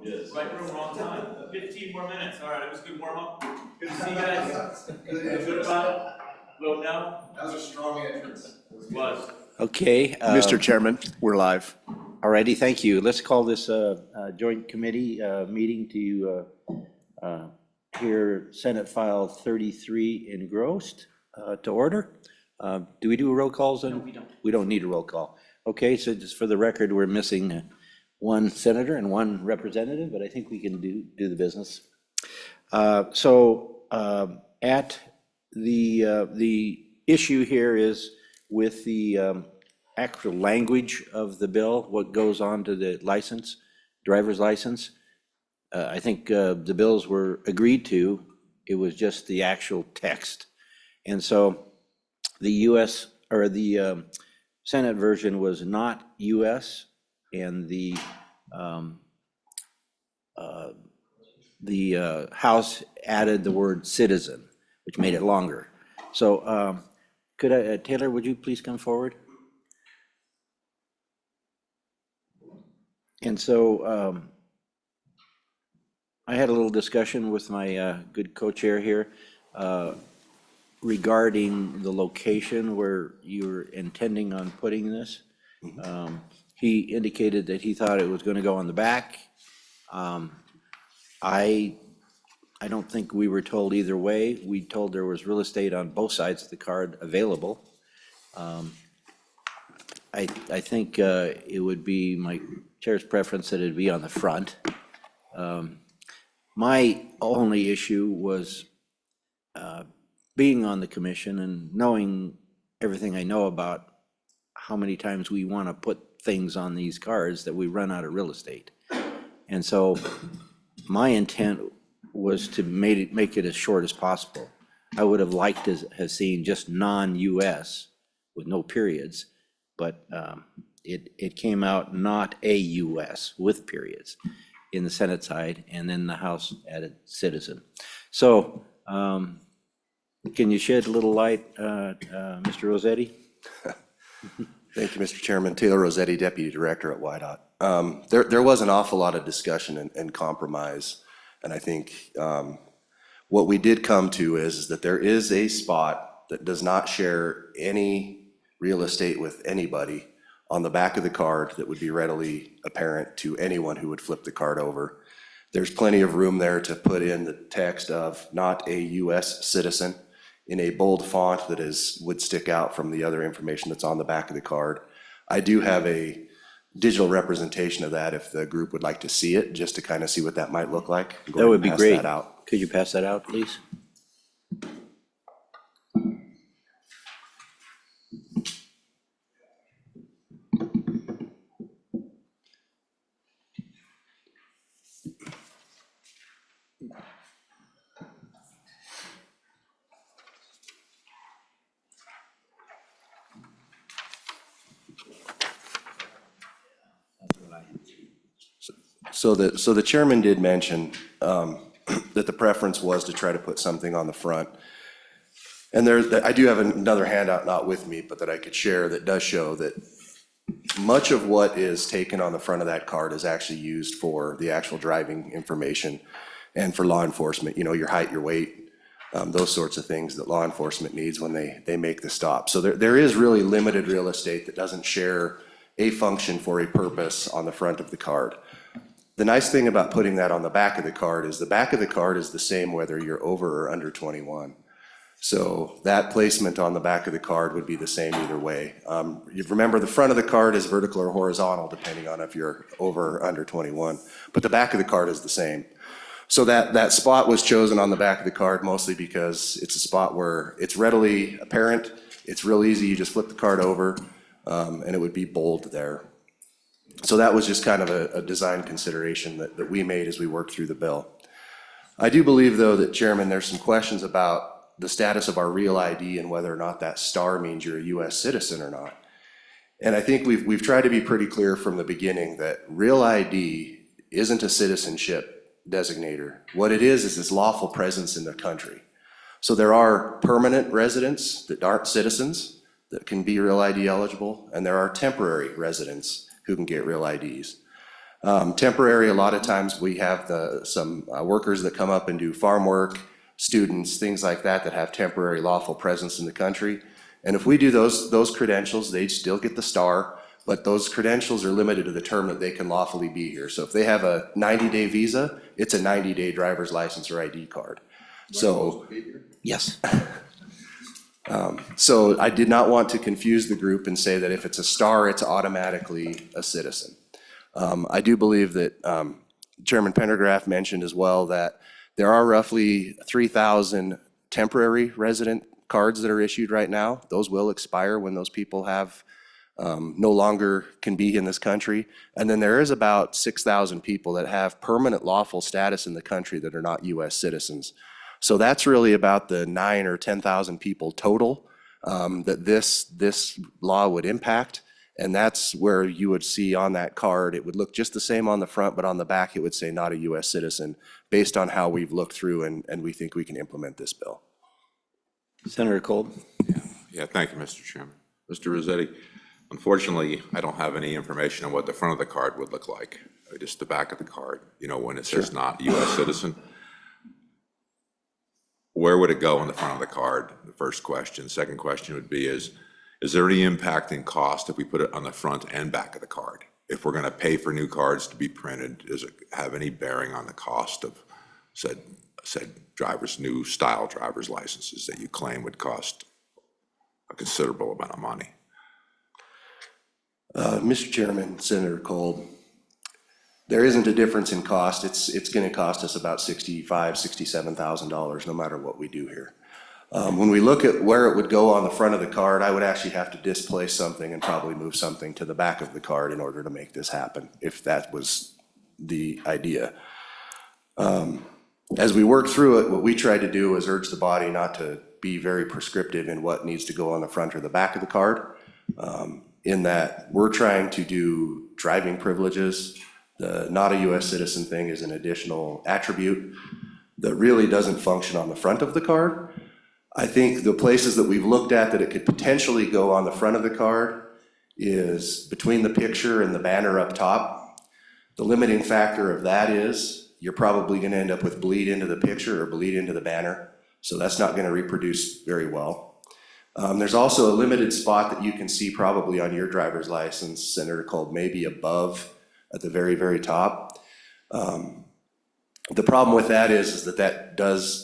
Yes. Right room, wrong time. 15 more minutes. All right, it was a good warm up. Good to see you guys. Good about it. Vote no. That was a strong entrance. Was. Okay. Mr. Chairman, we're live. Alrighty, thank you. Let's call this joint committee meeting to hear Senate File 33 engrossed to order. Do we do roll calls? No, we don't. We don't need a roll call. Okay, so just for the record, we're missing one senator and one representative, but I think we can do the business. At the issue here is with the actual language of the bill, what goes on to the license, driver's license. I think the bills were agreed to. It was just the actual text. And so the US or the Senate version was not US, and the House added the word citizen, which made it longer. So could I, Taylor, would you please come forward? And so I had a little discussion with my good co-chair here regarding the location where you're intending on putting this. He indicated that he thought it was going to go on the back. I don't think we were told either way. We told there was real estate on both sides of the card available. I think it would be my chair's preference that it be on the front. My only issue was being on the commission and knowing everything I know about how many times we want to put things on these cards that we run out of real estate. And so my intent was to make it as short as possible. I would have liked to have seen just non-US with no periods, but it came out not a US with periods in the Senate side, and then the House added citizen. So can you shed a little light, Mr. Rossetti? Thank you, Mr. Chairman. Taylor Rossetti, Deputy Director at YDOT. There was an awful lot of discussion and compromise, and I think what we did come to is that there is a spot that does not share any real estate with anybody on the back of the card that would be readily apparent to anyone who would flip the card over. There's plenty of room there to put in the text of "not a US citizen" in a bold font that would stick out from the other information that's on the back of the card. I do have a digital representation of that if the group would like to see it, just to kind of see what that might look like. That would be great. That out. Could you pass that out, please? So the chairman did mention that the preference was to try to put something on the front. And I do have another handout, not with me, but that I could share, that does show that much of what is taken on the front of that card is actually used for the actual driving information and for law enforcement, your height, your weight, those sorts of things that law enforcement needs when they make the stop. So there is really limited real estate that doesn't share a function for a purpose on the front of the card. The nice thing about putting that on the back of the card is the back of the card is the same whether you're over or under 21. So that placement on the back of the card would be the same either way. You remember the front of the card is vertical or horizontal depending on if you're over or under 21, but the back of the card is the same. So that spot was chosen on the back of the card mostly because it's a spot where it's readily apparent, it's real easy, you just flip the card over, and it would be bold there. So that was just kind of a design consideration that we made as we worked through the bill. I do believe, though, that, Chairman, there's some questions about the status of our real ID and whether or not that star means you're a US citizen or not. And I think we've tried to be pretty clear from the beginning that real ID isn't a citizenship designator. What it is this lawful presence in the country. So there are permanent residents that aren't citizens that can be real ID eligible, and there are temporary residents who can get real IDs. Temporary, a lot of times we have some workers that come up and do farm work, students, things like that, that have temporary lawful presence in the country. And if we do those credentials, they still get the star, but those credentials are limited to the term that they can lawfully be here. So if they have a 90-day visa, it's a 90-day driver's license or ID card. So, Yes. so I did not want to confuse the group and say that if it's a star, it's automatically a citizen. I do believe that Chairman Pendergraph mentioned as well that there are roughly 3,000 temporary resident cards that are issued right now. Those will expire when those people have no longer can be in this country. And then there is about 6,000 people that have permanent lawful status in the country that are not US citizens. So that's really about the 9,000 or 10,000 people total that this law would impact. And that's where you would see on that card, it would look just the same on the front, but on the back, it would say not a US citizen, based on how we've looked through and we think we can implement this bill. Senator Kolb? Yeah, thank you, Mr. Chairman. Mr. Rossetti, unfortunately, I don't have any information on what the front of the card would look like, just the back of the card, you know, when it says not US citizen. Where would it go on the front of the card? The first question. Second question would be is there any impact in cost if we put it on the front and back of the card? If we're going to pay for new cards to be printed, does it have any bearing on the cost of said new style driver's licenses that you claim would cost a considerable amount of money? Mr. Chairman, Senator Kolb, there isn't a difference in cost. It's going to cost us about $65,000, $67,000 no matter what we do here. When we look at where it would go on the front of the card, I would actually have to displace something and probably move something to the back of the card in order to make this happen, if that was the idea. As we work through it, what we tried to do was urge the body not to be very prescriptive in what needs to go on the front or the back of the card, in that we're trying to do driving privileges. The not a US citizen thing is an additional attribute that really doesn't function on the front of the card. I think the places that we've looked at that it could potentially go on the front of the card is between the picture and the banner up top. The limiting factor of that is you're probably going to end up with bleed into the picture or bleed into the banner. So that's not going to reproduce very well. There's also a limited spot that you can see probably on your driver's license, Senator Kolb, maybe above at the very, very top. The problem with that is that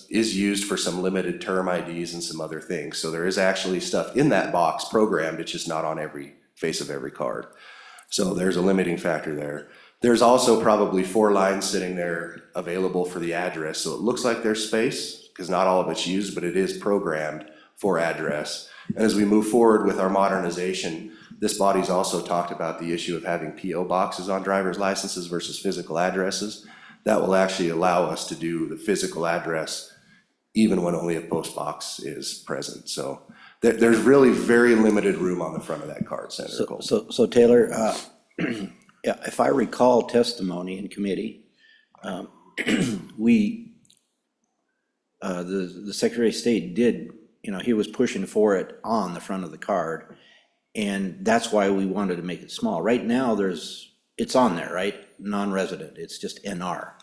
is used for some limited term IDs and some other things. So there is actually stuff in that box programmed, it's just not on every face of every card. So there's a limiting factor there. There's also probably 4 lines sitting there available for the address. So it looks like there's space, because not all of it's used, but it is programmed for address. And as we move forward with our modernization, this body's also talked about the issue of having PO boxes on driver's licenses versus physical addresses. That will actually allow us to do the physical address even when only a post box is present. So there's really very limited room on the front of that card, Senator Kolb. So Taylor, yeah, if I recall testimony in committee, the Secretary of State did, he was pushing for it on the front of the card. And that's why we wanted to make it small. Right now, it's on there, right? Non-resident, it's just NR.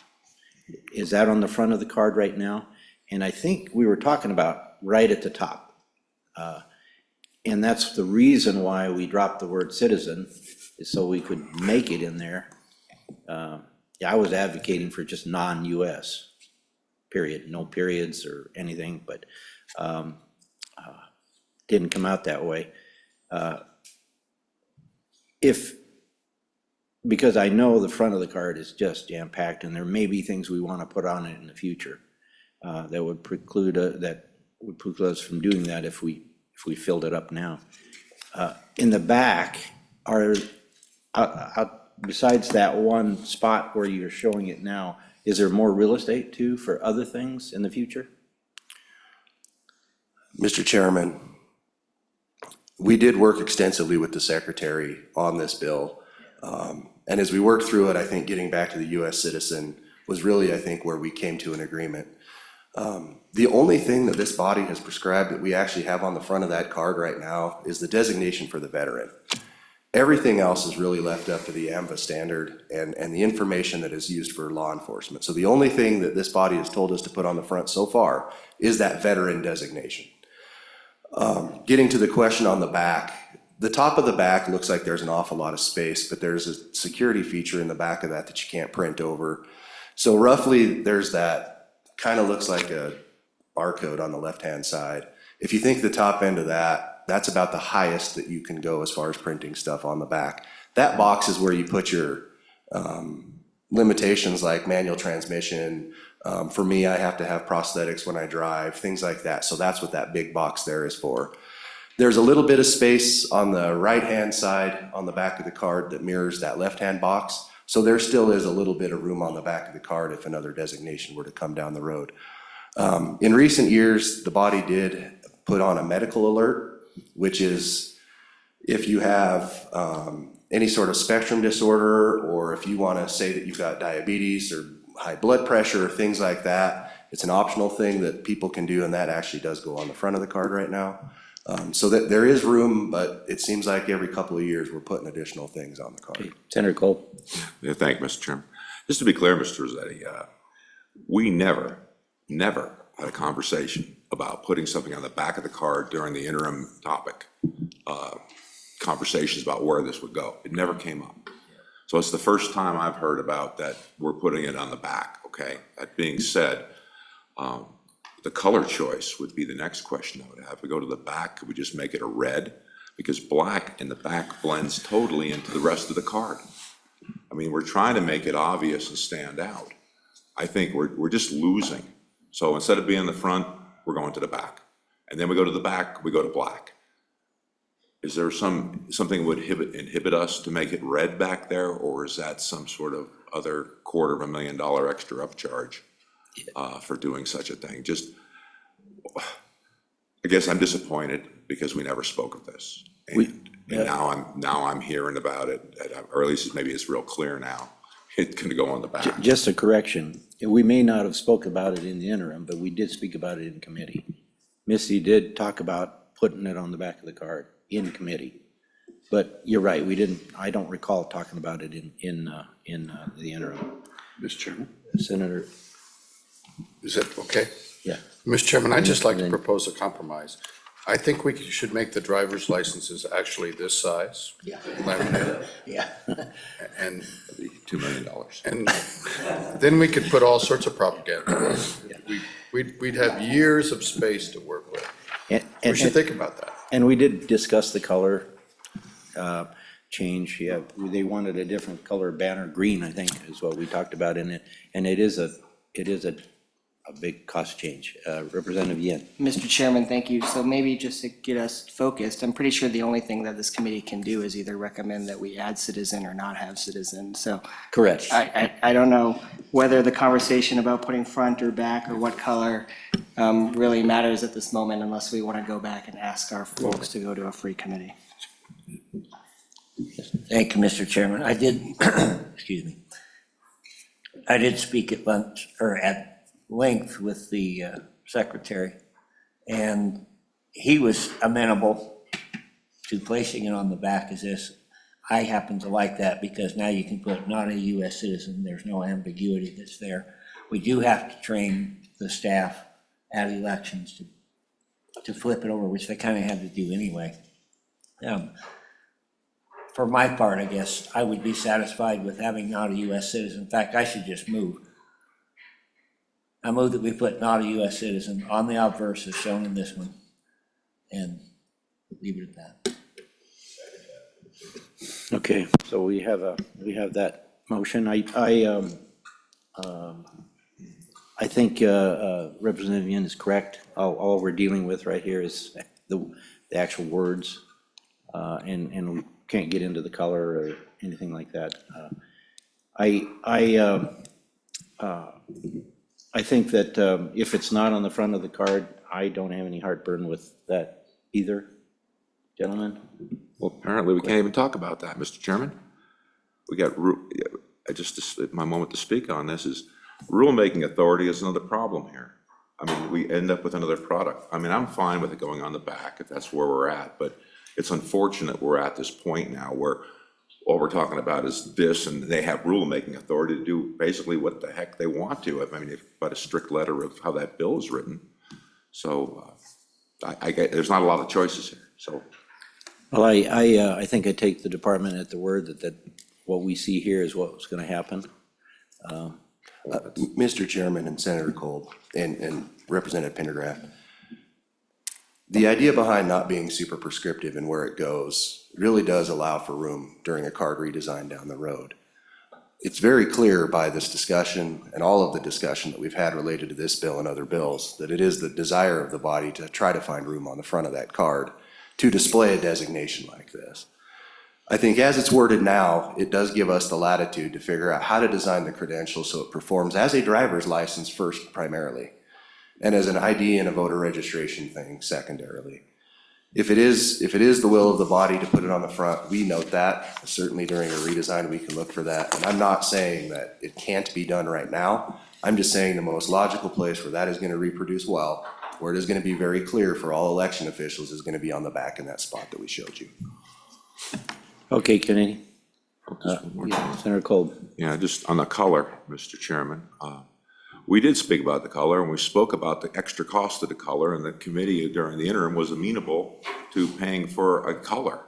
Is that on the front of the card right now? And I think we were talking about right at the top. And that's the reason why we dropped the word citizen, is so we could make it in there. Yeah, I was advocating for just non-US, period, no periods or anything, but didn't come out that way. Because I know the front of the card is just jam-packed, and there may be things we want to put on it in the future that would preclude us from doing that if we filled it up now. In the back, besides that one spot where you're showing it now, is there more real estate too for other things in the future? Mr. Chairman, we did work extensively with the Secretary on this bill. And as we worked through it, I think getting back to the US citizen was really, I think, where we came to an agreement. The only thing that this body has prescribed that we actually have on the front of that card right now is the designation for the veteran. Everything else is really left up to the AMVA standard and the information that is used for law enforcement. So the only thing that this body has told us to put on the front so far is that veteran designation. Getting to the question on the back, the top of the back looks like there's an awful lot of space, but there's a security feature in the back of that that you can't print over. So roughly there's that, kind of looks like a barcode on the left-hand side. If you think the top end of that, that's about the highest that you can go as far as printing stuff on the back. That box is where you put your limitations like manual transmission. For me, I have to have prosthetics when I drive, things like that. So that's what that big box there is for. There's a little bit of space on the right-hand side on the back of the card that mirrors that left-hand box. So there still is a little bit of room on the back of the card if another designation were to come down the road. In recent years, the body did put on a medical alert, which is if you have any sort of spectrum disorder, or if you want to say that you've got diabetes or high blood pressure or things like that, it's an optional thing that people can do, and that actually does go on the front of the card right now. So that there is room, but it seems like every couple of years we're putting additional things on the card. Okay. Senator Cole? Yeah, thank you, Mr. Chairman. Just to be clear, Mr. Rossetti, we never had a conversation about putting something on the back of the card during the interim topic, conversations about where this would go. It never came up. So it's the first time I've heard about that we're putting it on the back, okay? That being said, the color choice would be the next question I would have. If we go to the back, could we just make it a red? Because black in the back blends totally into the rest of the card. I mean, we're trying to make it obvious and stand out. I think we're just losing. So instead of being in the front, we're going to the back. And then we go to the back, we go to black. Is there something would inhibit us to make it red back there, or is that some sort of other $250,000 extra upcharge for doing such a thing? Just, I guess I'm disappointed because we never spoke of this. And now I'm hearing about it, or at least maybe it's real clear now. It's gonna go on the back. Just a correction. We may not have spoke about it in the interim, but we did speak about it in committee. Missy did talk about putting it on the back of the card in committee. But you're right, we didn't, I don't recall talking about it in the interim. Mr. Chairman, Senator, is that okay? yeah. Mr. Chairman, I'd just like to propose a compromise. I think we should make the driver's licenses actually this size. Yeah. Laminated. Yeah. And, $2 million. and then we could put all sorts of propaganda. We'd have years of space to work with. We should think about that. And we did discuss the color change. Yeah, they wanted a different color banner, green, I think, is what we talked about in it. And it is a big cost change. Representative Yin. Mr. Chairman, thank you. So maybe just to get us focused, I'm pretty sure the only thing that this committee can do is either recommend that we add citizen or not have citizen. So Correct. I don't know whether the conversation about putting front or back or what color really matters at this moment, unless we want to go back and ask our folks to go to a free committee. Thank you, Mr. Chairman. I did, excuse me. I did speak at lunch, or at length with the secretary, and he was amenable to placing it on the back as this. I happen to like that because now you can put not a U.S. citizen, there's no ambiguity that's there. We do have to train the staff at elections to flip it over, which they kind of had to do anyway. For my part, I guess, I would be satisfied with having not a U.S. citizen. In fact, I should just move. I move that we put not a U.S. citizen on the obverse as shown in this one, and leave it at that. Okay, so we have that motion. I think Representative Yin is correct. All we're dealing with right here is the actual words, and we can't get into the color or anything like that. I think that if it's not on the front of the card, I don't have any heartburn with that either. Gentlemen? Well, apparently we can't even talk about that, Mr. Chairman. We got, my moment to speak on this is rulemaking authority is another problem here. I mean, we end up with another product. I mean, I'm fine with it going on the back if that's where we're at, but it's unfortunate we're at this point now where all we're talking about is this, and they have rulemaking authority to do basically what the heck they want to. I mean, but a strict letter of how that bill is written. So I get, there's not a lot of choices here, so. Well, I think I take the department at the word that what we see here is what's gonna happen. Mr. Chairman and Senator Kolb and Representative Pendergraft, the idea behind not being super prescriptive in where it goes really does allow for room during a card redesign down the road. It's very clear by this discussion and all of the discussion that we've had related to this bill and other bills that it is the desire of the body to try to find room on the front of that card to display a designation like this. I think as it's worded now, it does give us the latitude to figure out how to design the credential so it performs as a driver's license first primarily, and as an ID and a voter registration thing secondarily. If it is the will of the body to put it on the front, we note that. Certainly during a redesign, we can look for that. And I'm not saying that it can't be done right now. I'm just saying the most logical place where that is gonna reproduce well, where it is gonna be very clear for all election officials, is gonna be on the back in that spot that we showed you. Okay, Kennedy. Senator Kolb. Yeah, just on the color, Mr. Chairman. We did speak about the color, and we spoke about the extra cost of the color, and the committee during the interim was amenable to paying for a color.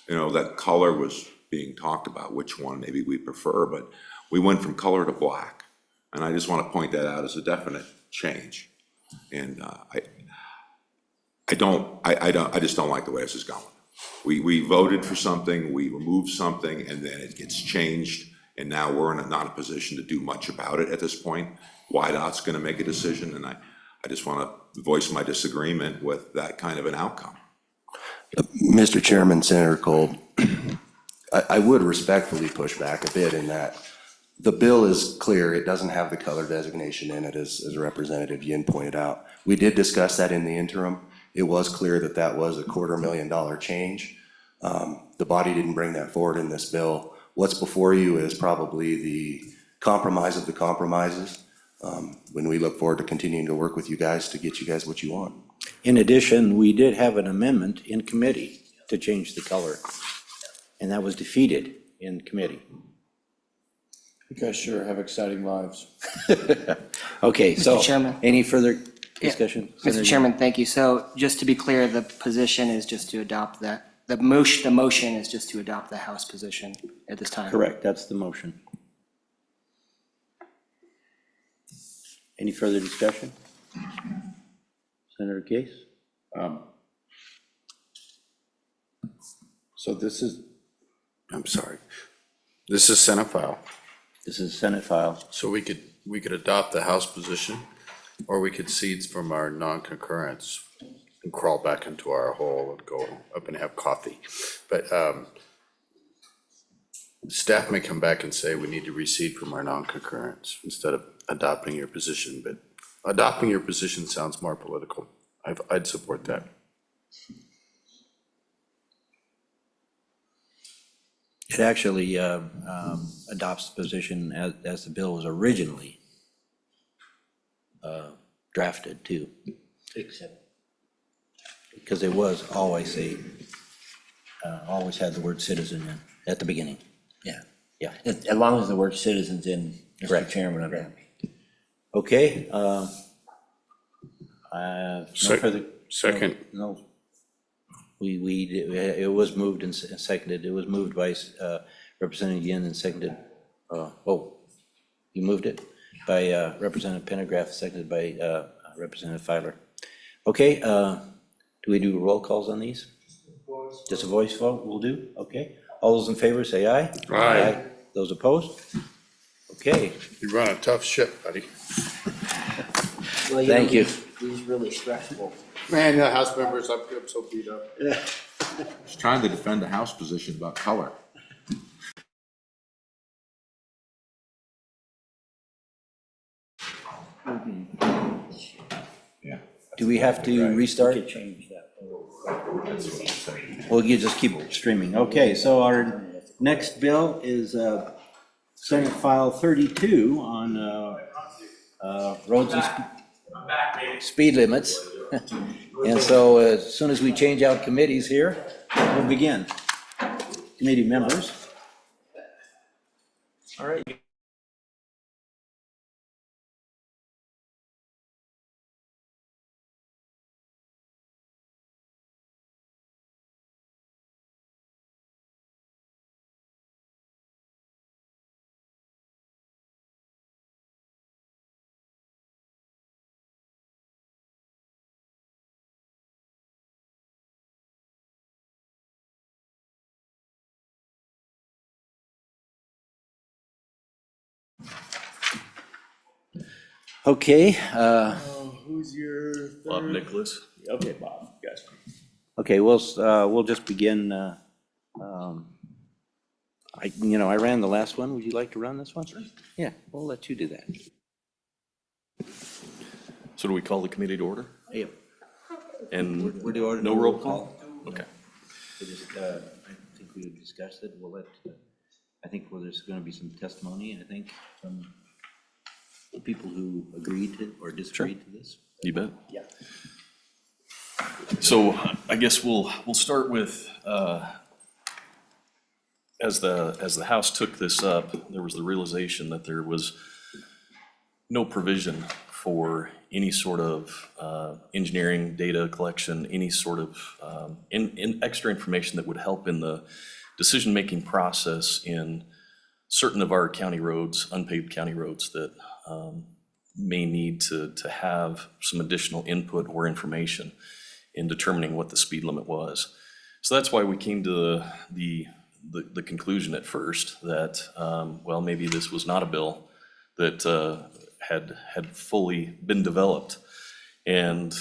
You know, that color was being talked about, which one maybe we prefer, but we went from color to black. And I just want to point that out as a definite change. And I just don't like the way this is going. We voted for something, we removed something, and then it gets changed, and now we're not in a position to do much about it at this point. YDOT's gonna make a decision, and I just wanna voice my disagreement with that kind of an outcome. Mr. Chairman, Senator Kolb, I would respectfully push back a bit in that the bill is clear. It doesn't have the color designation in it, as Representative Yin pointed out. We did discuss that in the interim. It was clear that that was a $250,000 change. The body didn't bring that forward in this bill. What's before you is probably the compromise of the compromises. When we look forward to continuing to work with you guys to get you guys what you want. In addition, we did have an amendment in committee to change the color, and that was defeated in committee. You guys sure have exciting lives. Okay, so, Chairman. any further discussion? Senator Mr. Chairman, thank you. So just to be clear, the position is just to adopt that, the motion is just to adopt the House position at this time. Correct, that's the motion. Any further discussion? Senator Case? So this is, I'm sorry, this is Senate file. This is Senate file. So we could adopt the House position, or we could cede from our non-concurrence and crawl back into our hole and go up and have coffee. But staff may come back and say we need to recede from our non-concurrence instead of adopting your position, but adopting your position sounds more political. I'd support that. It actually adopts the position as the bill was originally drafted too. Except, Because it was always always had the word citizen in at the beginning. yeah. Yeah. As long as the word citizens in, Mr. Correct. Chairman, I'm happy. Okay, no further. Second. No. It was moved and seconded. It was moved by Representative Yin and seconded, you moved it by Representative Pendergraft, seconded by Representative Filer. Okay, do we do roll calls on these? Just a voice vote will do? Okay. All those in favor say aye. Aye. Those opposed? Okay, You run a tough ship, buddy. Well, Thank you. He's really stressful. Man, the House members, I'm so beat up. Just trying to defend the House position about color. Yeah. do we have to restart? Could change that. Well, you just keep streaming. Okay, so our next bill is Senate File 32 on roads and speed limits. And so as soon as we change out committees here, we'll begin. Committee members. All right. Okay, Who's your Bob Nicholas. Okay, Bob, gotcha. okay, we'll just begin. I ran the last one. Would you like to run this one? Sure. Yeah, we'll let you do that. So do we call the committee to order? Yep. And We're doing no roll call? Okay. We just, I think we discussed it. We'll let, I think there's going to be some testimony, I think, from people who agreed to or disagreed to this. You bet. Yeah. So I guess we'll start with, as the House took this up, there was the realization that there was no provision for any sort of engineering, data collection, any sort of extra information that would help in the decision-making process in certain of our county roads, unpaved county roads that may need to have some additional input or information in determining what the speed limit was. So that's why we came to the conclusion at first that, well, maybe this was not a bill that had fully been developed. And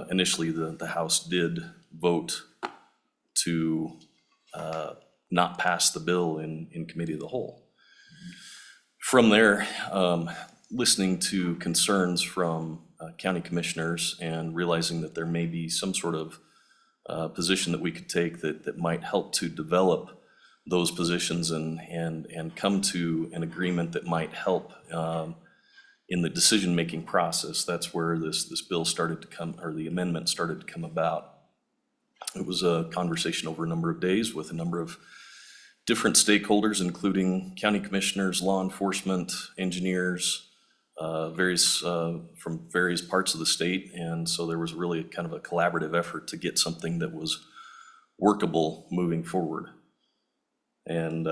initially, the House did vote to not pass the bill in committee of the whole. From there, listening to concerns from county commissioners and realizing that there may be some sort of position that we could take that might help to develop those positions and come to an agreement that might help in the decision-making process. That's where this bill started to come, or the amendment started to come about. It was a conversation over a number of days with a number of different stakeholders, including county commissioners, law enforcement, engineers, from various parts of the state. And so there was really kind of a collaborative effort to get something that was workable moving forward. And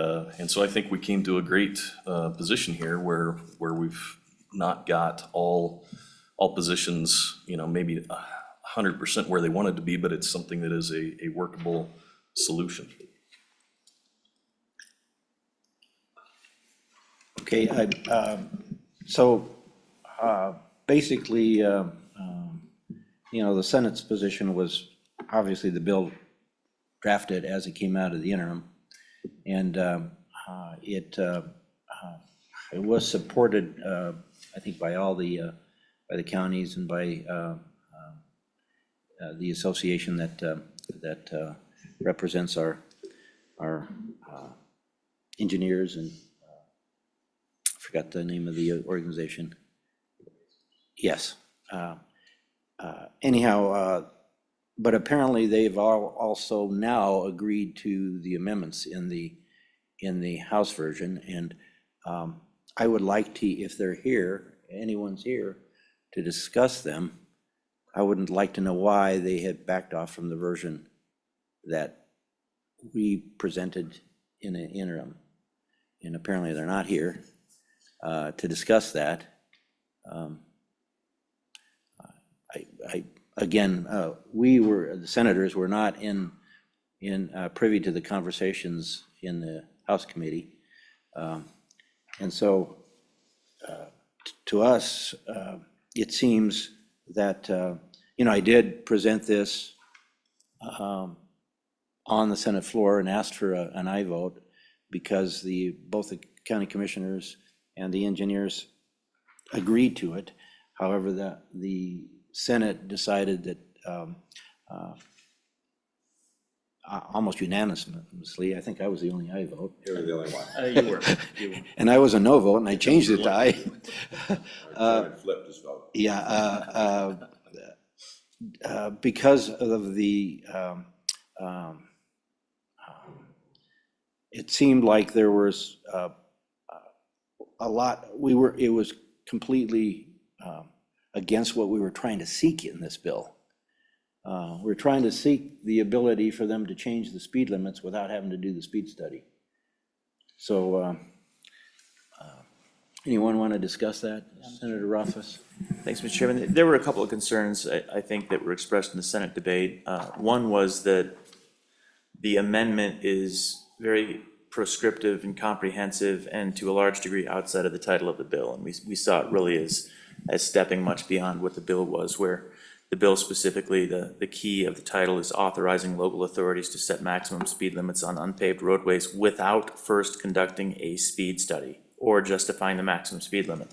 so I think we came to a great position here where we've not got all positions, maybe 100% where they wanted to be, but it's something that is a workable solution. Okay, basically, the Senate's position was obviously the bill drafted as it came out of the interim. And it was supported, I think, by all by the counties and by the association that represents our engineers, and I forgot the name of the organization. Yes. Anyhow, but apparently they've also now agreed to the amendments in the House version, and I would like to, if they're here, anyone's here, to discuss them. I wouldn't like to know why they had backed off from the version that we presented in an interim, and apparently they're not here to discuss that. Again, the senators were not in privy to the conversations in the House committee. And so to us, it seems that, I did present this on the Senate floor and asked for an aye vote because both the county commissioners and the engineers agreed to it. However, the Senate decided that almost unanimously, I think I was the only aye vote. You were the only one. You were. And I was a no vote, and I changed it to aye. Flipped his vote. Yeah, because of the it seemed like there was a lot, it was completely against what we were trying to seek in this bill. We're trying to seek the ability for them to change the speed limits without having to do the speed study. So, anyone want to discuss that? Senator Rothfuss? Thanks, Mr. Chairman. There were a couple of concerns, I think, that were expressed in the Senate debate. One was that the amendment is very prescriptive and comprehensive and to a large degree outside of the title of the bill. And we saw it really as stepping much beyond what the bill was, where the bill specifically, the key of the title is authorizing local authorities to set maximum speed limits on unpaved roadways without first conducting a speed study or justifying the maximum speed limit.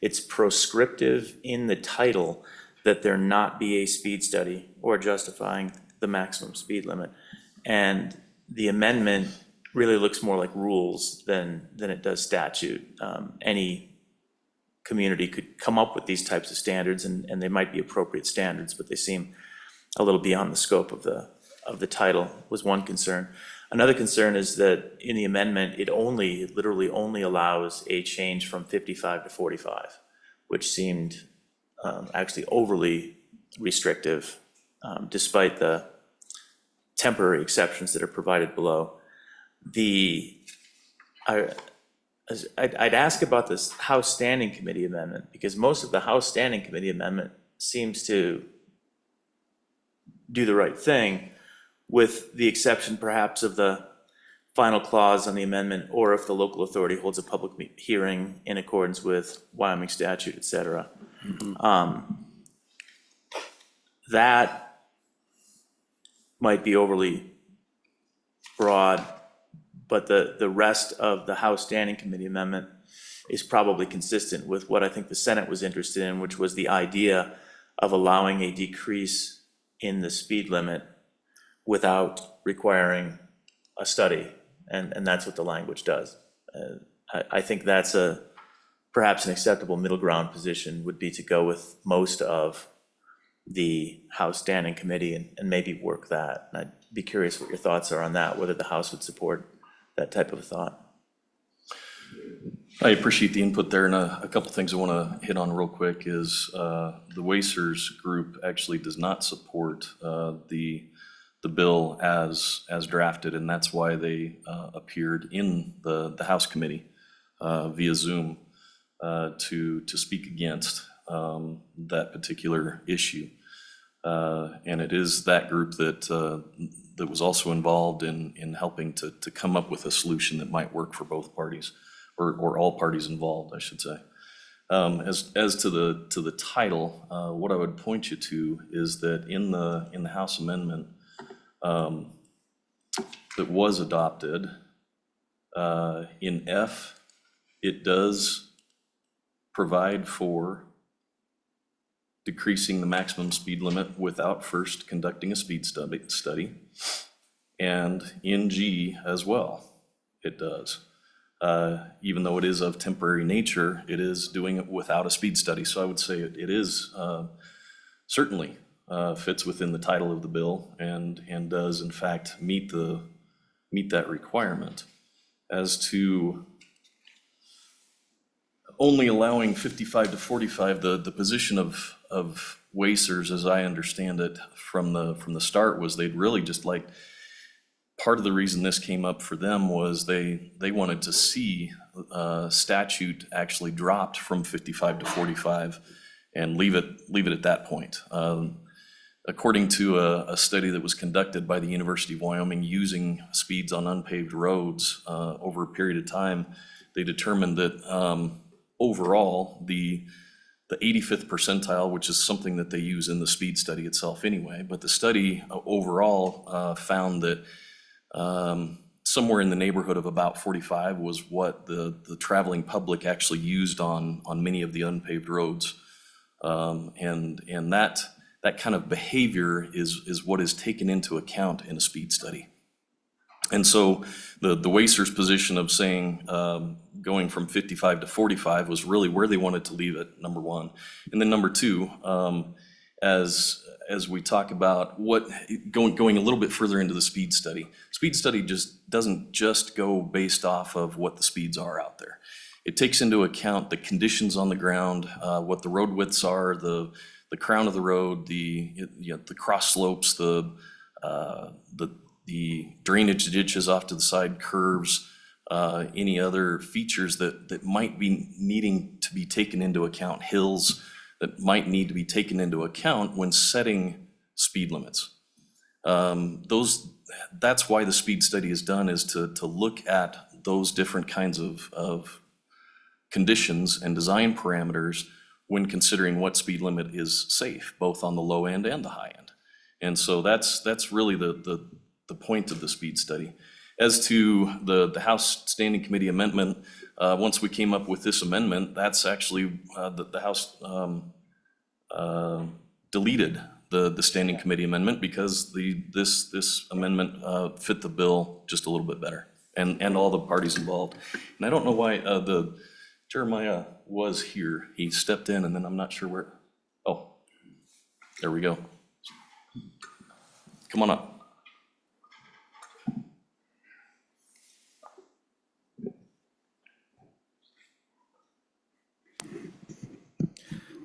It's prescriptive in the title that there not be a speed study or justifying the maximum speed limit. And the amendment really looks more like rules than it does statute. Any community could come up with these types of standards, and they might be appropriate standards, but they seem a little beyond the scope of the title, was one concern. Another concern is that in the amendment, it literally only allows a change from 55 to 45, which seemed actually overly restrictive, despite the temporary exceptions that are provided below. I'd ask about this House Standing Committee amendment, because most of the House Standing Committee amendment seems to do the right thing, with the exception perhaps of the final clause on the amendment, or if the local authority holds a public hearing in accordance with Wyoming statute, et cetera. That might be overly broad, but the rest of the House Standing Committee amendment is probably consistent with what I think the Senate was interested in, which was the idea of allowing a decrease in the speed limit without requiring a study, and that's what the language does. I think that's perhaps an acceptable middle ground position would be to go with most of the House Standing Committee and maybe work that. And I'd be curious what your thoughts are on that, whether the House would support that type of thought. I appreciate the input there, and a couple things I want to hit on real quick is the Wacers group actually does not support the bill as drafted, and that's why they appeared in the House committee via Zoom to speak against that particular issue. And it is that group that was also involved in helping to come up with a solution that might work for both parties, or all parties involved, I should say. As to the title, what I would point you to is that in the House amendment that was adopted, in F, it does provide for decreasing the maximum speed limit without first conducting a speed study. And in G as well, it does. Even though it is of temporary nature, it is doing it without a speed study. So I would say it is certainly fits within the title of the bill and does in fact meet that requirement. As to only allowing 55 to 45, the position of Wacers, as I understand it from the start, was they'd really just like, part of the reason this came up for them was they wanted to see statute actually dropped from 55 to 45 and leave it at that point. According to a study that was conducted by the University of Wyoming using speeds on unpaved roads over a period of time, they determined that overall, the 85th percentile, which is something that they use in the speed study itself anyway, but the study overall found that somewhere in the neighborhood of about 45 was what the traveling public actually used on many of the unpaved roads. And that kind of behavior is what is taken into account in a speed study. And so the Wacers position of saying going from 55 to 45 was really where they wanted to leave it, number one. And then number two, as we talk about going a little bit further into the speed study. Speed study just doesn't just go based off of what the speeds are out there. It takes into account the conditions on the ground, what the road widths are, the crown of the road, the cross slopes, the drainage ditches off to the side, curves, any other features that might be needing to be taken into account, hills that might need to be taken into account when setting speed limits. That's why the speed study is done, is to look at those different kinds of conditions and design parameters when considering what speed limit is safe, both on the low end and the high end. And so that's really the point of the speed study. As to the House Standing Committee amendment, once we came up with this amendment, that's actually, the House deleted the Standing Committee amendment because this amendment fit the bill just a little bit better, and all the parties involved. And I don't know why the Jeremiah was here. He stepped in and then I'm not sure where. Oh, there we go. Come on up.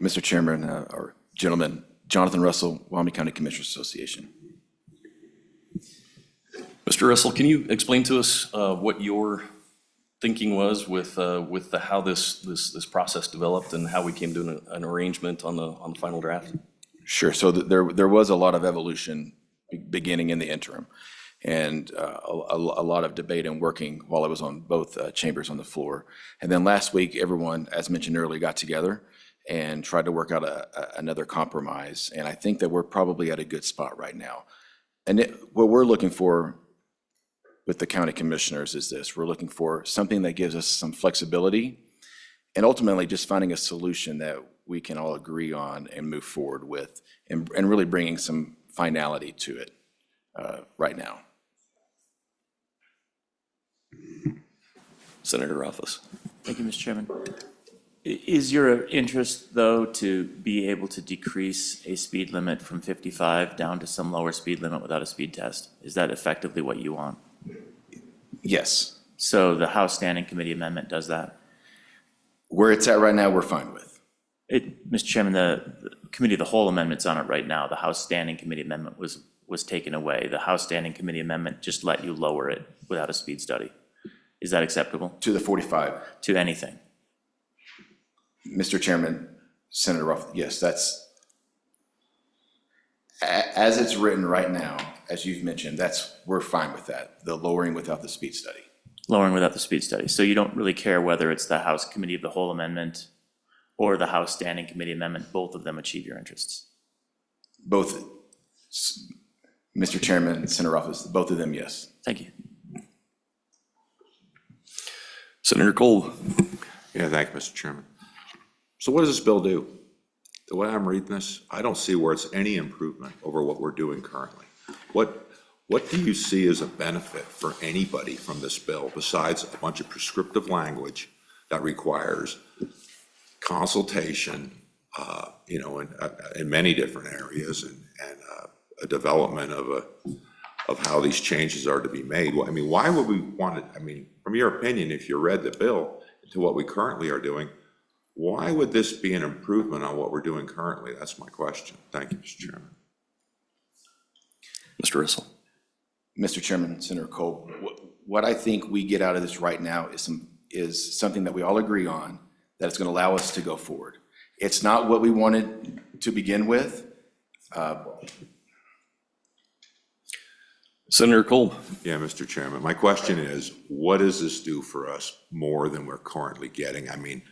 Mr. Chairman, or gentlemen, Jonathan Russell, Wyoming County Commissioners Association. Mr. Russell, can you explain to us what your thinking was with how this process developed and how we came to an arrangement on the final draft? Sure. So there was a lot of evolution beginning in the interim, and a lot of debate and working while I was on both chambers on the floor. And then last week, everyone, as mentioned earlier, got together and tried to work out another compromise. And I think that we're probably at a good spot right now. And what we're looking for with the county commissioners is this: we're looking for something that gives us some flexibility, and ultimately just finding a solution that we can all agree on and move forward with, and really bringing some finality to it right now. Senator Rothfuss. Thank you, Mr. Chairman. Is your interest, though, to be able to decrease a speed limit from 55 down to some lower speed limit without a speed test? Is that effectively what you want? Yes. So the House Standing Committee amendment does that? Where it's at right now, we're fine with. Mr. Chairman, the Committee of the Whole amendment's on it right now. The House Standing Committee amendment was taken away. The House Standing Committee amendment just let you lower it without a speed study. Is that acceptable? To the 45. To anything? Mr. Chairman, Senator Ruff, yes, that's, as it's written right now, as you've mentioned, we're fine with that, the lowering without the speed study. Lowering without the speed study. So you don't really care whether it's the House Committee of the Whole amendment or the House Standing Committee amendment, both of them achieve your interests? Both, Mr. Chairman, Senator Ruff, both of them, yes. Thank you. Senator Cole. Yeah, thank you, Mr. Chairman. So what does this bill do? The way I'm reading this, I don't see where it's any improvement over what we're doing currently. What do you see as a benefit for anybody from this bill besides a bunch of prescriptive language that requires consultation, in many different areas, and a development of how these changes are to be made? I mean, why would we want it? I mean, from your opinion, if you read the bill to what we currently are doing, why would this be an improvement on what we're doing currently? That's my question. Thank you, Mr. Chairman. Mr. Russell. Mr. Chairman, Senator Cole, what I think we get out of this right now is something that we all agree on, that it's going to allow us to go forward. It's not what we wanted to begin with. Senator Cole. Yeah, Mr. Chairman. My question is, what does this do for us more than we're currently getting? I mean,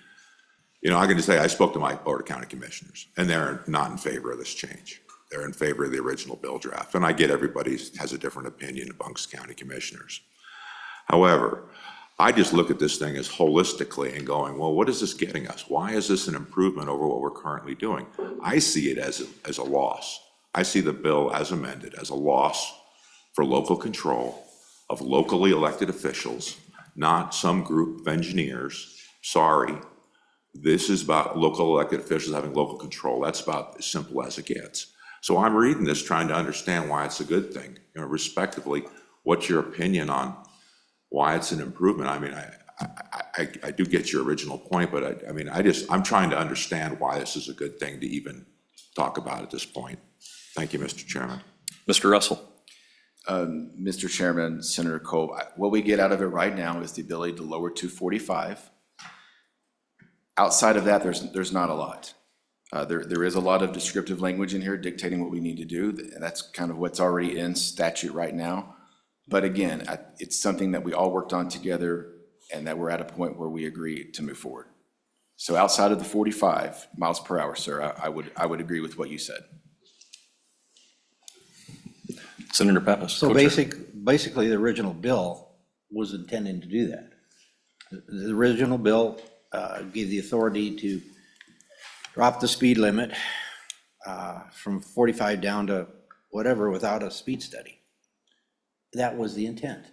I can just say I spoke to my Board of County Commissioners, and they're not in favor of this change. They're in favor of the original bill draft. And I get everybody has a different opinion amongst county commissioners. However, I just look at this thing as holistically and going, well, what is this getting us? Why is this an improvement over what we're currently doing? I see it as a loss. I see the bill as amended as a loss for local control of locally elected officials, not some group of engineers, sorry, This is about local elected officials having local control. That's about as simple as it gets. So I'm reading this, trying to understand why it's a good thing. You know, respectively, what's your opinion on why it's an improvement? I mean, I do get your original point, but I mean, I'm trying to understand why this is a good thing to even talk about at this point. Thank you, Mr. Chairman. Mr. Russell? Mr. Chairman, Senator Kolb, what we get out of it right now is the ability to lower 245. Outside of that, there's not a lot. There is a lot of descriptive language in here dictating what we need to do, and that's kind of what's already in statute right now. But again, it's something that we all worked on together and that we're at a point where we agree to move forward. So outside of the 45 miles per hour, sir, I would agree with what you said. Senator Pappas? So Co-chair. basically, the original bill was intending to do that. The original bill gave the authority to drop the speed limit from 45 down to whatever without a speed study. That was the intent.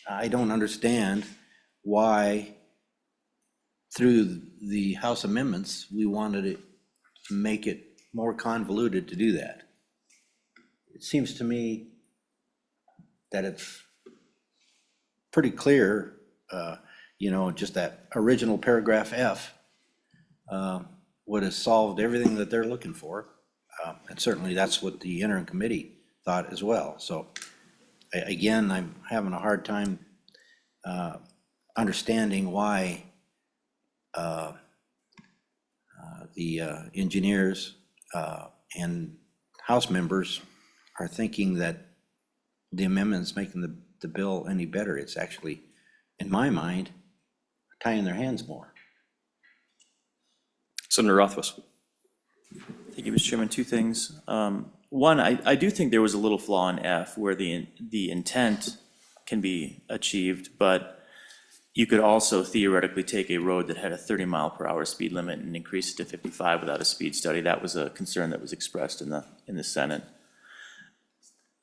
I don't understand why, through the House amendments, we wanted it to make it more convoluted to do that. It seems to me that it's pretty clear, you know, just that original paragraph F would have solved everything that they're looking for. And certainly that's what the interim committee thought as well. So again, I'm having a hard time understanding why the engineers and House members are thinking that the amendment's making the bill any better. It's actually, in my mind, tying their hands more. Senator Rothfuss? Thank you, Mr. Chairman. Two things. One, I do think there was a little flaw in F where the intent can be achieved, but you could also theoretically take a road that had a 30-mile-per-hour speed limit and increase it to 55 without a speed study. That was a concern that was expressed in the Senate.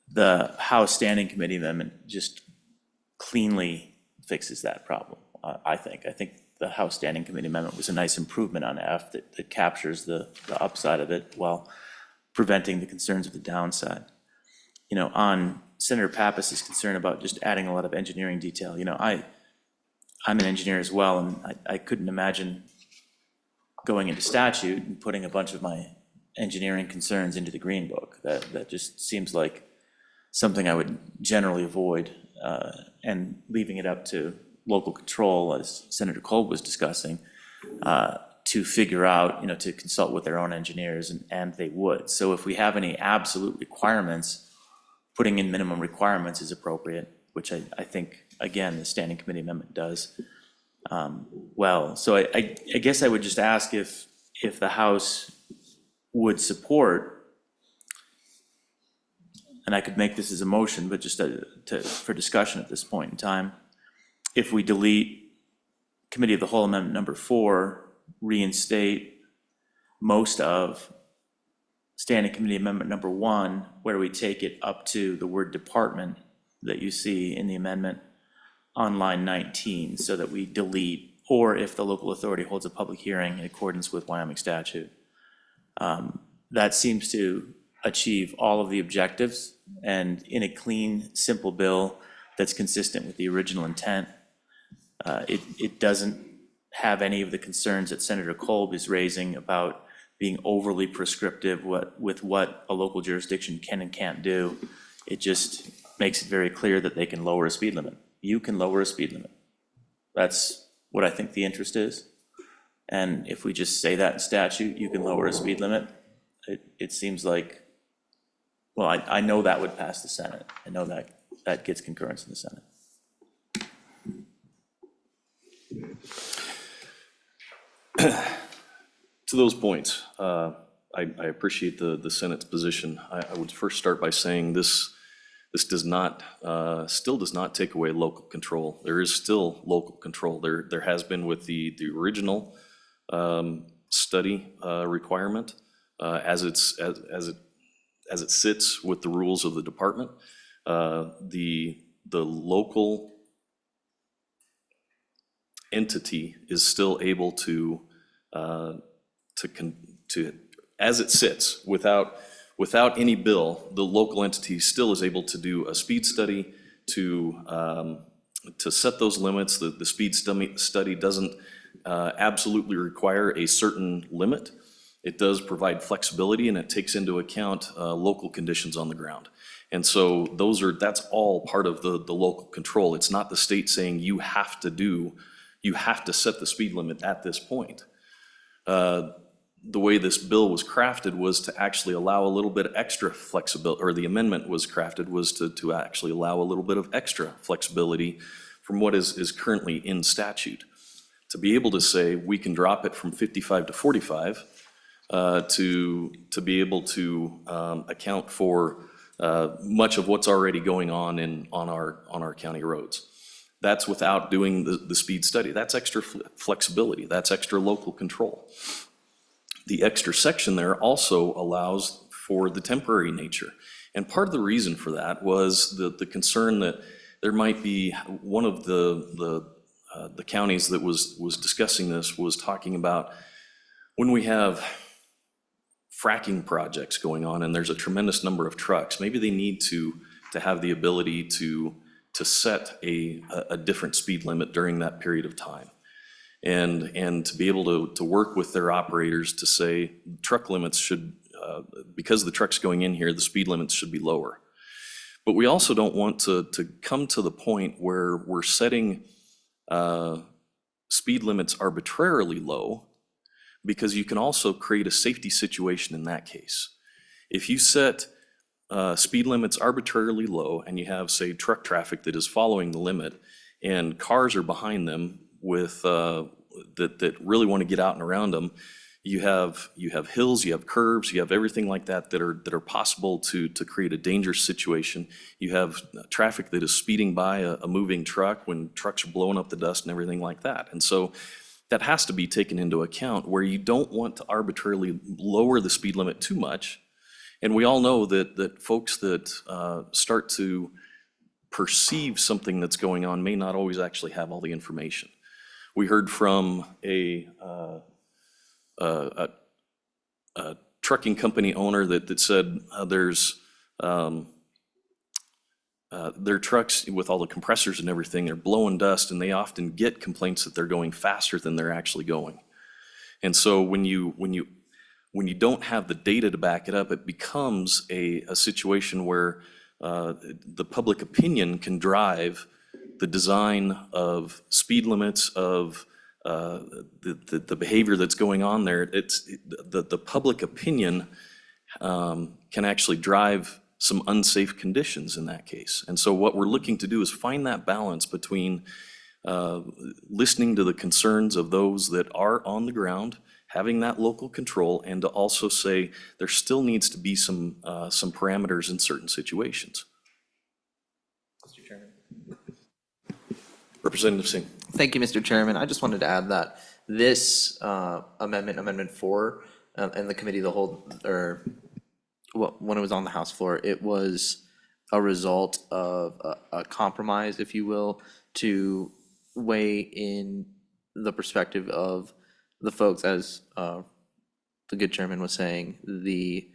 The House Standing Committee amendment just cleanly fixes that problem, I think. I think the House Standing Committee amendment was a nice improvement on F that captures the upside of it while preventing the concerns of the downside. You know, on Senator Pappas's concern about just adding a lot of engineering detail, you know, I'm an engineer as well, and I couldn't imagine going into statute and putting a bunch of my engineering concerns into the Green Book. That just seems like something I would generally avoid, and leaving it up to local control, as Senator Kolb was discussing, to figure out, you know, to consult with their own engineers, and they would. So if we have any absolute requirements, putting in minimum requirements is appropriate, which I think, again, the Standing Committee amendment does well. So I guess I would just ask if the House would support, and I could make this as a motion, but just for discussion at this point in time, if we delete Committee of the Whole Amendment number 4, reinstate most of Standing Committee Amendment number 1, where we take it up to the word department that you see in the amendment on line 19, so that we delete, or if the local authority holds a public hearing in accordance with Wyoming statute. That seems to achieve all of the objectives, and in a clean, simple bill that's consistent with the original intent. It doesn't have any of the concerns that Senator Kolb is raising about being overly prescriptive with what a local jurisdiction can and can't do. It just makes it very clear that they can lower a speed limit. You can lower a speed limit. That's what I think the interest is. And if we just say that in statute, you can lower a speed limit, it seems like, well, I know that would pass the Senate. I know that gets concurrence in the Senate. To those points, I appreciate the Senate's position. I would first start by saying this does not, still does not take away local control. There is still local control. There has been with the original study requirement as it sits with the rules of the department. The local entity is still able to, as it sits, without any bill, the local entity still is able to do a speed study to set those limits. The speed study doesn't absolutely require a certain limit. It does provide flexibility, and it takes into account local conditions on the ground. And so that's all part of the local control. It's not the state saying you have to set the speed limit at this point. The way this bill was crafted was to actually allow a little bit of extra flexibility, or the amendment was crafted was to actually allow a little bit of extra flexibility from what is currently in statute. To be able to say we can drop it from 55 to 45, to be able to account for much of what's already going on on our county roads. That's without doing the speed study. That's extra flexibility. That's extra local control. The extra section there also allows for the temporary nature. And part of the reason for that was the concern that there might be one of the counties that was discussing this was talking about when we have fracking projects going on and there's a tremendous number of trucks, maybe they need to have the ability to set a different speed limit during that period of time. And to be able to work with their operators to say truck limits should, because the truck's going in here, the speed limits should be lower. But we also don't want to come to the point where we're setting speed limits arbitrarily low, because you can also create a safety situation in that case. If you set speed limits arbitrarily low and you have, say, truck traffic that is following the limit and cars are behind them with that really want to get out and around them, you have hills, you have curves, you have everything like that that are possible to create a dangerous situation. You have traffic that is speeding by a moving truck when trucks are blowing up the dust and everything like that. And so that has to be taken into account, where you don't want to arbitrarily lower the speed limit too much. And we all know that folks that start to perceive something that's going on may not always actually have all the information. We heard from a trucking company owner that said their trucks with all the compressors and everything, they're blowing dust, and they often get complaints that they're going faster than they're actually going. And so when you don't have the data to back it up, it becomes a situation where the public opinion can drive the design of speed limits, of the behavior that's going on there. The public opinion can actually drive some unsafe conditions in that case. And so what we're looking to do is find that balance between listening to the concerns of those that are on the ground, having that local control, and to also say there still needs to be some parameters in certain situations. Mr. Chairman. Representative Singh. Thank you, Mr. Chairman. I just wanted to add that this Amendment 4, and the committee of the whole, or when it was on the House floor, it was a result of a compromise, if you will, to weigh in the perspective of the folks, as the good chairman was saying, the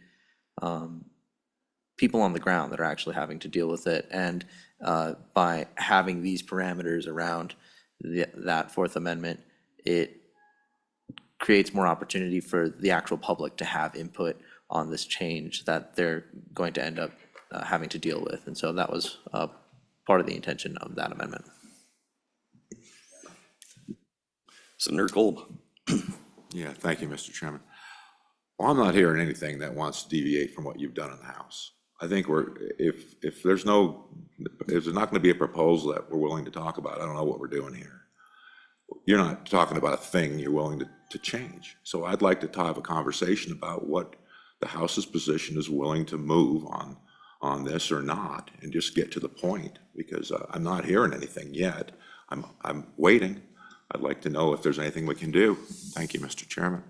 people on the ground that are actually having to deal with it. And by having these parameters around that Fourth Amendment, it creates more opportunity for the actual public to have input on this change that they're going to end up having to deal with. And so that was part of the intention of that amendment. Senator Kolb. Yeah, thank you, Mr. Chairman. Well, I'm not hearing anything that wants to deviate from what you've done in the House. I think if there's not going to be a proposal that we're willing to talk about, I don't know what we're doing here. You're not talking about a thing you're willing to change. So I'd like to have a conversation about what the House's position is willing to move on this or not, and just get to the point, because I'm not hearing anything yet. I'm waiting. I'd like to know if there's anything we can do. Thank you, Mr. Chairman.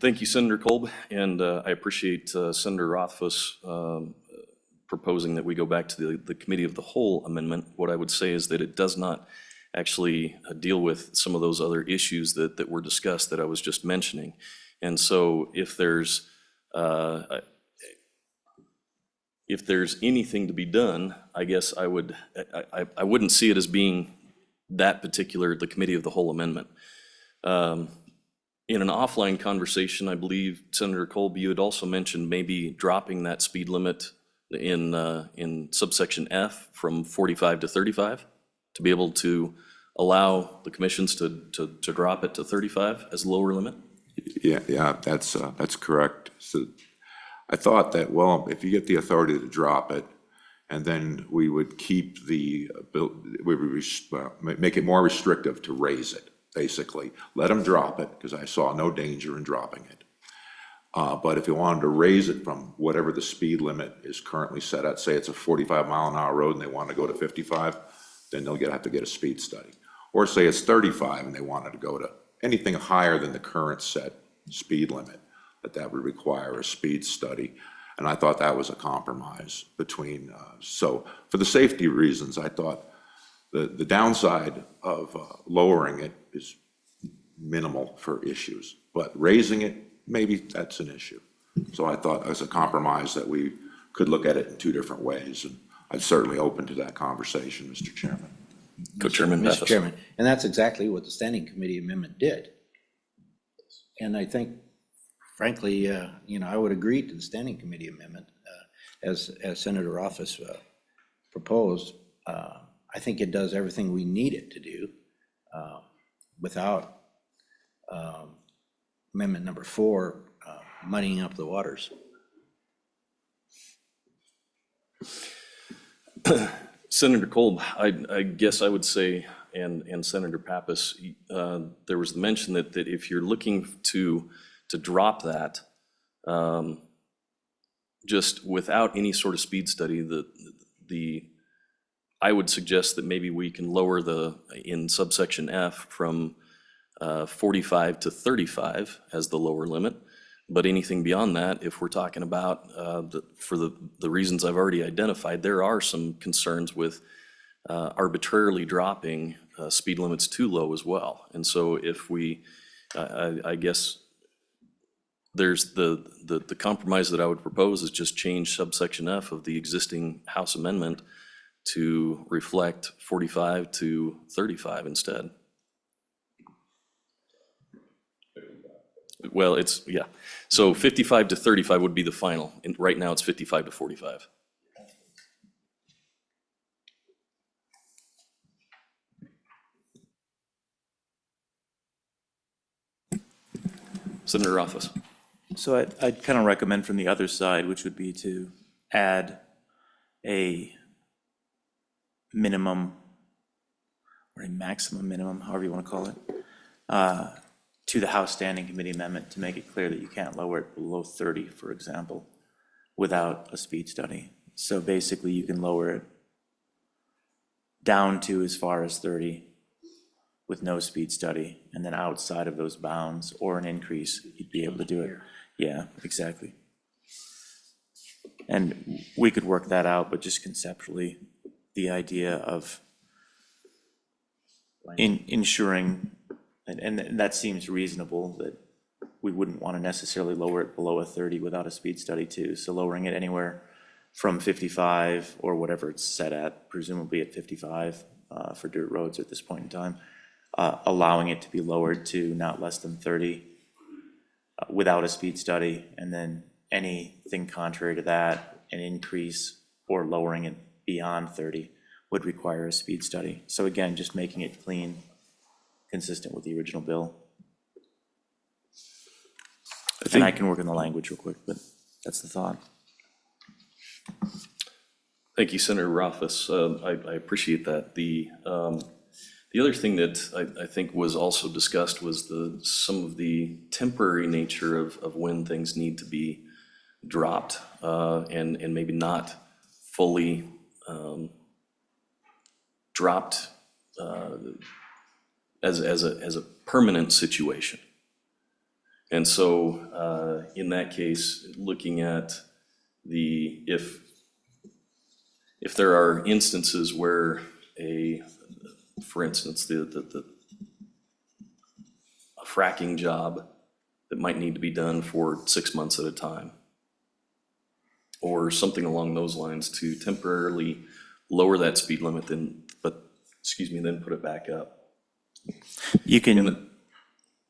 Thank you, Senator Kolb, and I appreciate Senator Rothfuss proposing that we go back to the committee of the whole amendment, what I would say is that it does not actually deal with some of those other issues that were discussed that I was just mentioning. And so if there's anything to be done, I guess I wouldn't see it as being that particular, the committee of the whole amendment. In an offline conversation, I believe Senator Colby, you had also mentioned maybe dropping that speed limit in subsection F from 45 to 35 to be able to allow the commissions to drop it to 35 as lower limit? Yeah, that's correct. So I thought that, well, if you get the authority to drop it, and then we would keep make it more restrictive to raise it, basically. Let them drop it, because I saw no danger in dropping it. But if you wanted to raise it from whatever the speed limit is currently set at, say it's a 45-mile-an-hour road and they want to go to 55, then they'll have to get a speed study. Or say it's 35 and they wanted to go to anything higher than the current set speed limit, that would require a speed study. And I thought that was a compromise between, so for the safety reasons, I thought the downside of lowering it is minimal for issues, but raising it, maybe that's an issue. So I thought as a compromise that we could look at it in two different ways, and I'm certainly open to that conversation, Mr. Chairman. Co-Chairman Mr. Mathis. Chairman, and that's exactly what the Standing Committee Amendment did. And I think, frankly, I would agree to the Standing Committee Amendment as Senator Office proposed. I think it does everything we need it to do without Amendment number 4 muddying up the waters. Senator Kolb, I guess I would say, and Senator Pappas, there was the mention that if you're looking to drop that, just without any sort of speed study, I would suggest that maybe we can lower in subsection F from 45 to 35 as the lower limit. But anything beyond that, if we're talking about, for the reasons I've already identified, there are some concerns with arbitrarily dropping speed limits too low as well. And so if I guess there's the compromise that I would propose is just change subsection F of the existing House amendment to reflect 45 to 35 instead. Well, yeah. So 55 to 35 would be the final, and right now it's 55 to 45. Senator Office. So I'd kind of recommend from the other side, which would be to add a minimum or a maximum minimum, however you want to call it, to the House Standing Committee Amendment to make it clear that you can't lower it below 30, for example, without a speed study. So basically you can lower it down to as far as 30 with no speed study, and then outside of those bounds or an increase, you'd be able to do it. Yeah, exactly. And we could work that out, but just conceptually, the idea of ensuring, and that seems reasonable, that we wouldn't want to necessarily lower it below a 30 without a speed study too. So lowering it anywhere from 55 or whatever it's set at, presumably at 55 for dirt roads at this point in time, allowing it to be lowered to not less than 30 without a speed study, and then anything contrary to that, an increase or lowering it beyond 30 would require a speed study. So again, just making it clean, consistent with the original bill. And I can work on the language real quick, but that's the thought. Thank you, Senator Rothfuss. I appreciate that. The other thing that I think was also discussed was some of the temporary nature of when things need to be dropped and maybe not fully dropped as a permanent situation. And so in that case, looking at if if there are instances where for instance, a fracking job that might need to be done for 6 months at a time, or something along those lines, to temporarily lower that speed limit, then put it back up. You can,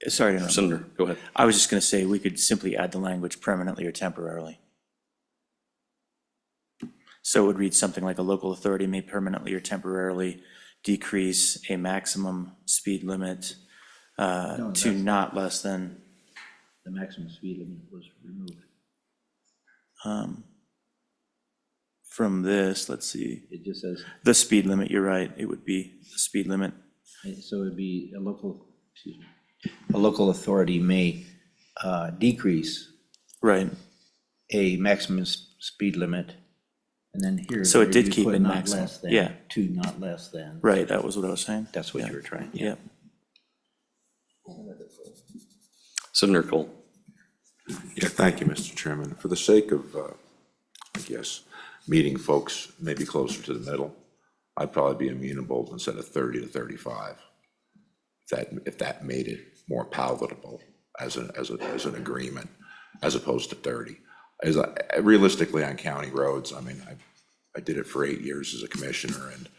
sorry to interrupt. Senator, go ahead. I was just gonna say, we could simply add the language permanently or temporarily. So it would read something like, a local authority may permanently or temporarily decrease a maximum speed limit to not less than, The maximum speed limit was removed. from this, let's see, It just says, the speed limit, you're right, it would be the speed limit. so it'd be a local authority may decrease Right, a maximum speed limit. And then here. So it where did you keep put in not maximum, less than yeah. To not less than. right, that was what I was saying. That's what Yeah. you were trying. Yeah. Senator Cole. Yeah, thank you, Mr. Chairman. For the sake of, I guess, meeting folks maybe closer to the middle, I'd probably be amenable instead of 30 to 35. If that made it more palatable as an agreement, as opposed to 30. Realistically, on county roads, I mean, I did it for 8 years as a commissioner, and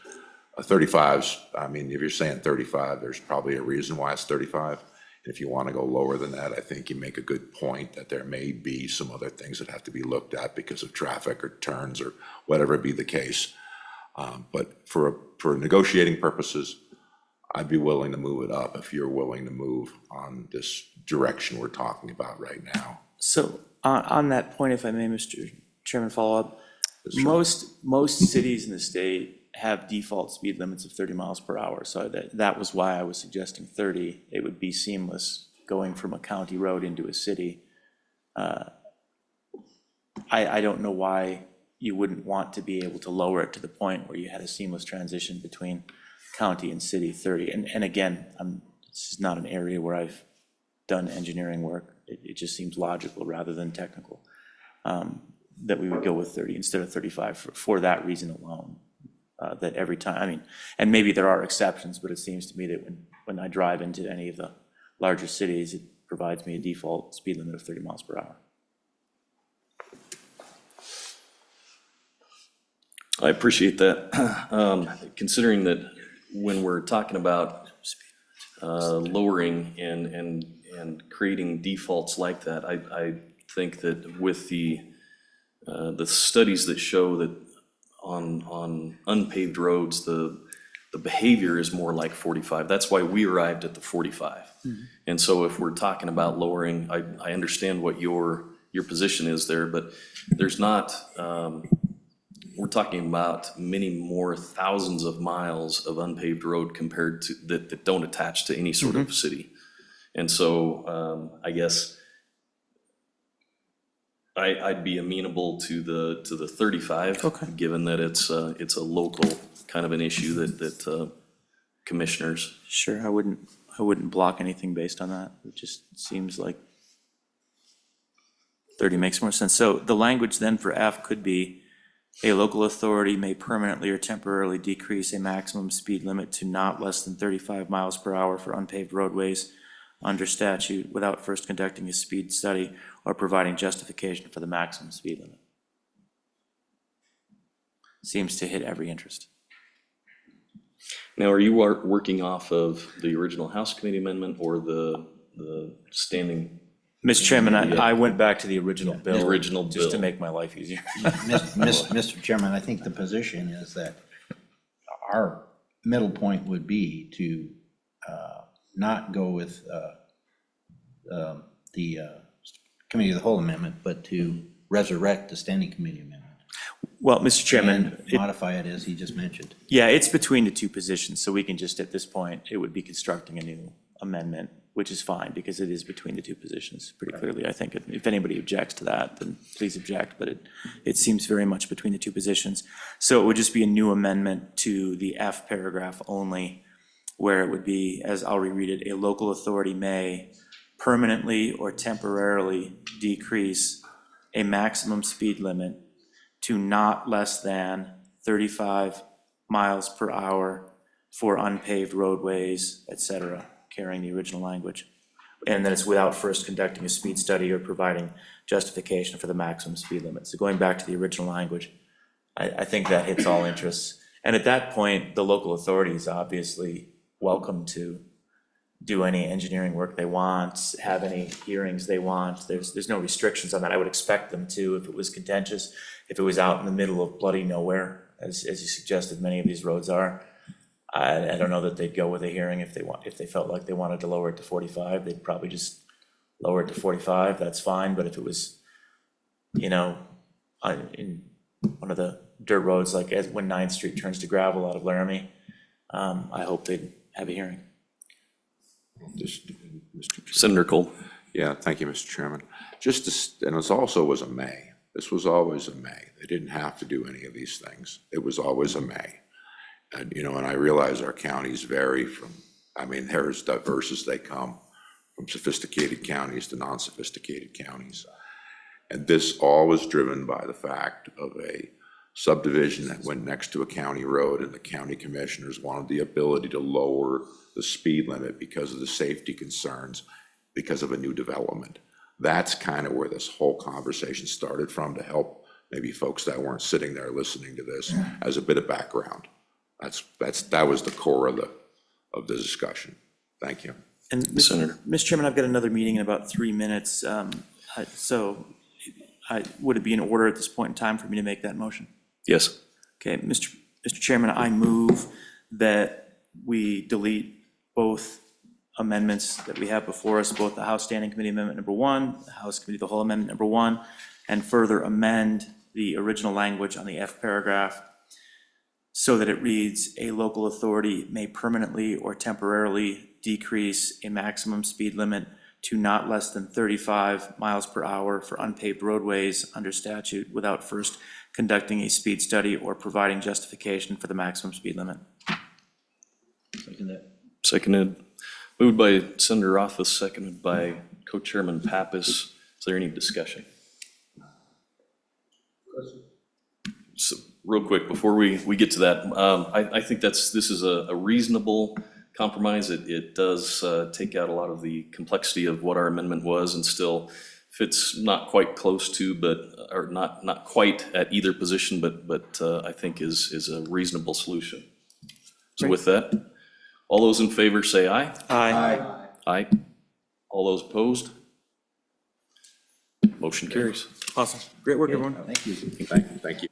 35's, I mean, if you're saying 35, there's probably a reason why it's 35. If you want to go lower than that, I think you make a good point that there may be some other things that have to be looked at because of traffic or turns or whatever be the case. But for negotiating purposes, I'd be willing to move it up if you're willing to move on this direction we're talking about right now. So on that point, if I may, Mr. Chairman, follow up, most cities in the state have default speed limits of 30 miles per hour. So that was why I was suggesting 30. It would be seamless going from a county road into a city. I don't know why you wouldn't want to be able to lower it to the point where you had a seamless transition between county and city 30. And again, this is not an area where I've done engineering work. It just seems logical rather than technical, that we would go with 30 instead of 35 for that reason alone. That every time, I mean, and maybe there are exceptions, but it seems to me that when I drive into any of the larger cities, it provides me a default speed limit of 30 miles per hour. I appreciate that. Considering that when we're talking about lowering and creating defaults like that, I think that with the studies that show that on unpaved roads, the behavior is more like 45. That's why we arrived at the 45. Mm-hmm. And so if we're talking about lowering, I understand what your position is there, but there's not, we're talking about many more thousands of miles of unpaved road compared to that don't attach to any sort of city. And so I guess I'd be amenable to the 35, Okay. given that it's a local kind of an issue that commissioners. Sure, I wouldn't block anything based on that. It just seems like 30 makes more sense. So the language then for F could be, a local authority may permanently or temporarily decrease a maximum speed limit to not less than 35 miles per hour for unpaved roadways under statute without first conducting a speed study or providing justification for the maximum speed limit. Seems to hit every interest. Now, are you working off of the original House Committee amendment or the standing? Mr. Chairman, I went back to the original bill. The original Just to bill. make my life easier. Mr. Chairman, I think the position is that our middle point would be to not go with the Committee of the Whole Amendment, but to resurrect the Standing Committee Amendment. Well, Mr. Chairman, And modify it as he just mentioned. yeah, it's between the two positions, so we can just, at this point, it would be constructing a new amendment, which is fine, because it is between the two positions, pretty clearly, I think. If anybody objects to that, then please object, but it seems very much between the two positions. So it would just be a new amendment to the F paragraph only, where it would be, as I'll reread it, a local authority may permanently or temporarily decrease a maximum speed limit to not less than 35 miles per hour for unpaved roadways, et cetera, carrying the original language. And then it's without first conducting a speed study or providing justification for the maximum speed limit. So going back to the original language, I think that hits all interests. And at that point, the local authority is obviously welcome to do any engineering work they want, have any hearings they want. There's no restrictions on that. I would expect them to if it was contentious, if it was out in the middle of bloody nowhere, as you suggested many of these roads are. I don't know that they'd go with a hearing if they felt like they wanted to lower it to 45. They'd probably just lower it to 45. That's fine. But if it was, you know, in one of the dirt roads, like when 9th Street turns to gravel out of Laramie, I hope they'd have a hearing. Just, Mr. Chair. Senator Cole. Yeah, thank you, Mr. Chairman. And it also was a may. This was always a may. They didn't have to do any of these things. It was always a may. And, you know, and I realize our counties vary from, I mean, they're as diverse as they come, from sophisticated counties to non-sophisticated counties. And this all was driven by the fact of a subdivision that went next to a county road, and the county commissioners wanted the ability to lower the speed limit because of the safety concerns, because of a new development. That's kind of where this whole conversation started from, to help maybe folks that weren't sitting there listening to this as a bit of background. That was the core of the discussion. Thank you. And Senator. Mr. Chairman, I've got another meeting in about 3 minutes. So would it be in order at this point in time for me to make that motion? Yes. Okay, Mr. Chairman, I move that we delete both amendments that we have before us, both the House Standing Committee Amendment number 1, the House Committee of the Whole Amendment number 1, and further amend the original language on the F paragraph so that it reads, a local authority may permanently or temporarily decrease a maximum speed limit to not less than 35 miles per hour for unpaved roadways under statute without first conducting a speed study or providing justification for the maximum speed limit. Seconded. Moved by Senator Rothfuss, seconded by Co-Chairman Pappas. Is there any discussion? So, real quick, before we get to that, I think this is a reasonable compromise. It does take out a lot of the complexity of what our amendment was, and still fits not quite close to, or not quite at either position, but I think is a reasonable solution. So with that, all those in favor say aye. Aye. Aye. All those opposed? Motion carries. Awesome. Great work, everyone. Thank you.